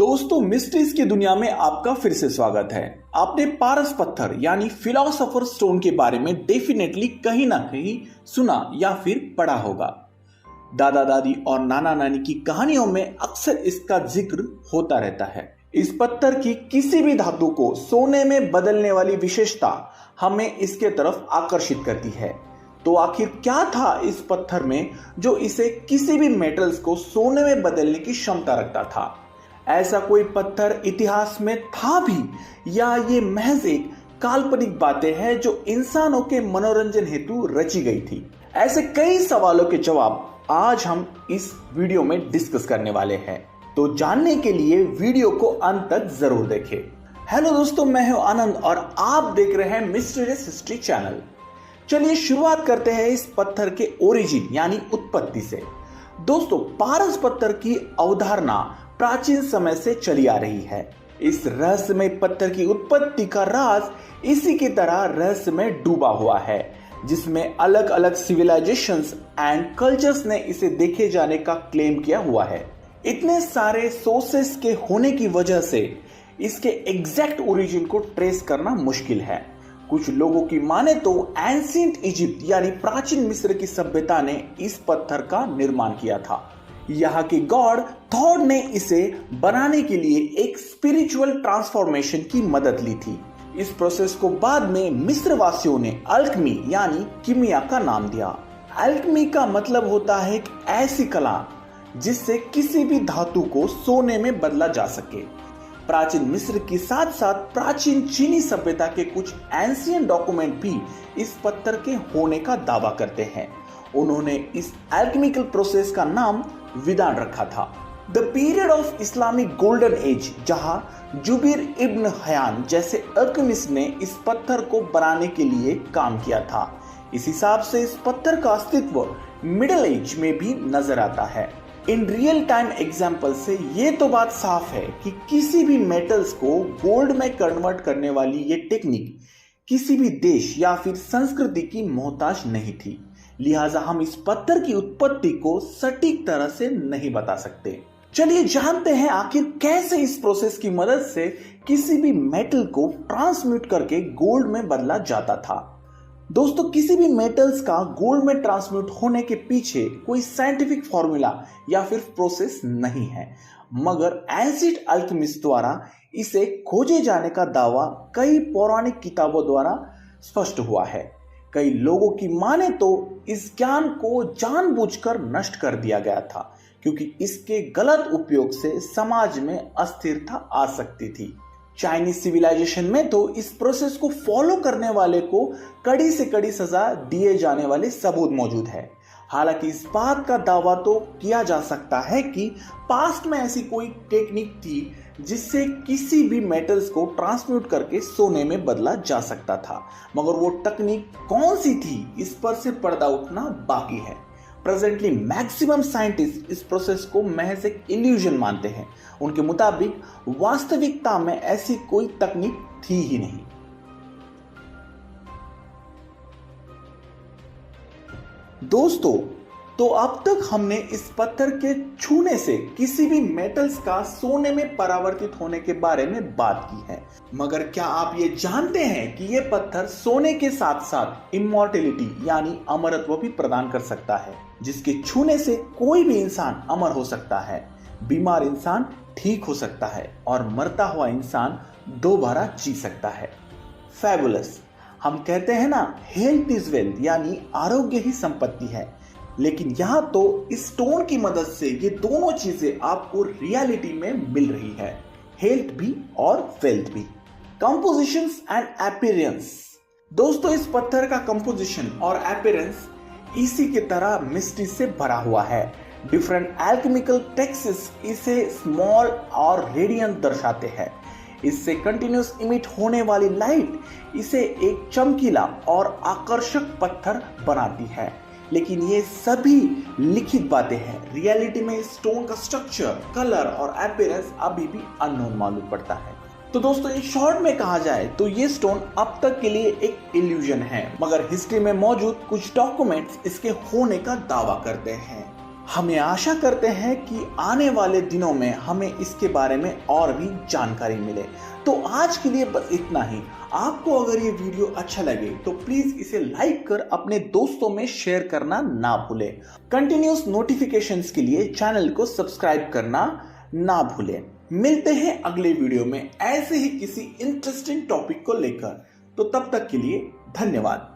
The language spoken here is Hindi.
दोस्तों, मिस्ट्रीज की दुनिया में आपका फिर से स्वागत है। आपने पारस पत्थर यानी फिलोसोफर स्टोन के बारे में डेफिनेटली कहीं ना कहीं सुना या फिर पढ़ा होगा। दादा दादी और नाना नानी की कहानियों में अक्सर इसका जिक्र होता रहता है। इस पत्थर की किसी भी धातु को सोने में बदलने वाली विशेषता हमें इसके तरफ आकर्षित करती है। तो आखिर क्या था इस पत्थर में जो इसे किसी भी मेटल्स को सोने में बदलने की क्षमता रखता था? ऐसा कोई पत्थर इतिहास में था भी या ये महज एक काल्पनिक बातें हैं जो इंसानों के मनोरंजन हेतु रची गई थी? ऐसे कई सवालों के जवाब आज हम इस वीडियो में डिस्कस करने वाले हैं। तो जानने के लिए वीडियो को अंत तक जरूर देखें। हेलो दोस्तों, मैं हूं आनंद और आप देख रहे हैं मिस्टीरियस हिस्ट्री चैनल। चलिए शुरुआत करते हैं इस पत्थर के ओरिजिन यानी उत्पत्ति से। दोस्तों, पारस पत्थर की अवधारणा प्राचीन समय से चली आ रही है। इस रहस्यमय पत्थर की उत्पत्ति का राज इसी की तरह रहस्य में डूबा हुआ है, जिसमें अलग अलग सिविलाइजेशंस एंड कल्चर्स ने इसे देखे जाने का क्लेम किया हुआ है। इतने सारे सोर्सेस के होने की वजह से इसके एग्जैक्ट ओरिजिन को ट्रेस करना मुश्किल है। कुछ लोगों की माने तो एंशिएंट इजिप्ट यानी प्राचीन मिस्र की सभ्यता ने इस पत्थर का निर्माण किया था। यहाँ के गॉड थॉर ने इसे बनाने के लिए एक स्पिरिचुअल ट्रांसफॉर्मेशन की मदद ली थी। इस प्रोसेस को बाद में मिस्र वासियों ने अल्केमी यानी कीमिया का नाम दिया। अल्केमी का मतलब होता है एक ऐसी कला जिससे किसी भी धातु को सोने में बदला जा सके। प्राचीन मिस्र के साथ साथ प्राचीन चीनी सभ्यता के कुछ एंशिएंट डॉक्यूमेंट भी इस पत्थर के होने का दावा करते हैं। उन्होंने इस एल्केमिकल प्रोसेस का नाम विदान रखा था। The period of Islamic golden age, जहां जुबीर इब्न हयान जैसे अल्केमिस्ट ने इस पत्थर को बनाने के लिए काम किया था। इस हिसाब से इस पत्थर का अस्तित्व मिडिल एज में भी नजर आता है। इन रियल टाइम एग्जाम्पल से ये तो बात साफ है कि किसी भी मेटल्स को गोल्ड में कन्वर्ट करने वाली ये टेक्निक किसी भी देश या फिर संस्कृति की मोहताज नहीं थी। लिहाजा हम इस पत्थर की उत्पत्ति को सटीक तरह से नहीं बता सकते। चलिए जानते हैं आखिर कैसे इस प्रोसेस की मदद से किसी भी मेटल को ट्रांसम्यूट करके गोल्ड में बदला जाता था। दोस्तों, किसी भी मेटल्स का गोल्ड में ट्रांसम्यूट होने के पीछे कोई साइंटिफिक फॉर्मूला या फिर प्रोसेस नहीं है, मगर एंशिएंट अल्केमिस्ट द्वारा इसे खोजे जाने का दावा कई पौराणिक किताबों द्वारा स्पष्ट हुआ है। कई लोगों की माने तो इस ज्ञान को जानबूझकर नष्ट कर दिया गया था, क्योंकि इसके गलत उपयोग से समाज में अस्थिरता आ सकती थी। चाइनीज सिविलाइजेशन में तो इस प्रोसेस को फॉलो करने वाले को कड़ी से कड़ी सजा दिए जाने वाले सबूत मौजूद है। हालांकि इस बात का दावा तो किया जा सकता है कि पास्ट में ऐसी कोई टेक्निक थी जिससे किसी भी मेटल्स को ट्रांसम्यूट करके सोने में बदला जा सकता था, मगर वो टेक्निक कौन सी थी इस पर से पर्दा उठना बाकी है। प्रेजेंटली मैक्सिमम साइंटिस्ट इस प्रोसेस को महज एक इल्यूजन मानते हैं। उनके मुताबिक वास्तविकता में ऐसी कोई तकनीक थी ही नहीं। दोस्तों, तो अब तक हमने इस पत्थर के छूने से किसी भी मेटल्स का सोने में परावर्तित होने के बारे में बात की है, मगर क्या आप ये जानते हैं कि ये पत्थर सोने के साथ साथ इमॉर्टेलिटी यानी अमरत्व भी प्रदान कर सकता है, जिसके छूने से कोई भी इंसान अमर हो सकता है, बीमार इंसान ठीक हो सकता है और मरता हुआ इंसान दोबारा जी सकता है। फैबुलस। हम कहते हैं ना, हेल्थ इज वेल्थ यानी आरोग्य ही संपत्ति है, लेकिन यहाँ तो इस स्टोन की मदद से ये दोनों चीजें आपको रियलिटी में मिल रही है, हेल्थ भी और वेल्थ भी। Compositions and appearance. दोस्तों, इस पत्थर का कंपोजिशन और अपीयरेंस इसी की तरह मिस्ट्री से भरा हुआ है। डिफरेंट एल्केमिकल टेक्स्ट्स इसे स्मॉल और रेडियंट दर्शाते हैं। इससे कंटिन्यूस इमिट होने वाली लाइट इसे एक चमकीला और आकर्षक पत्थर बनाती है, लेकिन ये सभी लिखित बातें हैं। रियलिटी में स्टोन का स्ट्रक्चर, कलर और अपीयरेंस अभी भी अननोन मालूम पड़ता है। तो दोस्तों, इन शॉर्ट में कहा जाए तो ये स्टोन अब तक के लिए एक इल्यूजन है, मगर हिस्ट्री में मौजूद कुछ डॉक्यूमेंट्स इसके होने का दावा करते हैं। हमें आशा करते हैं कि आने वाले दिनों में हमें इसके बारे में और भी जानकारी मिले। तो आज के लिए बस इतना ही। आपको अगर ये वीडियो अच्छा लगे तो प्लीज इसे लाइक कर अपने दोस्तों में शेयर करना ना भूलें। कंटिन्यूस नोटिफिकेशंस के लिए चैनल को सब्सक्राइब करना ना भूलें। मिलते हैं अगले वीडियो में ऐसे ही किसी इंटरेस्टिंग टॉपिक को लेकर। तो तब तक के लिए धन्यवाद।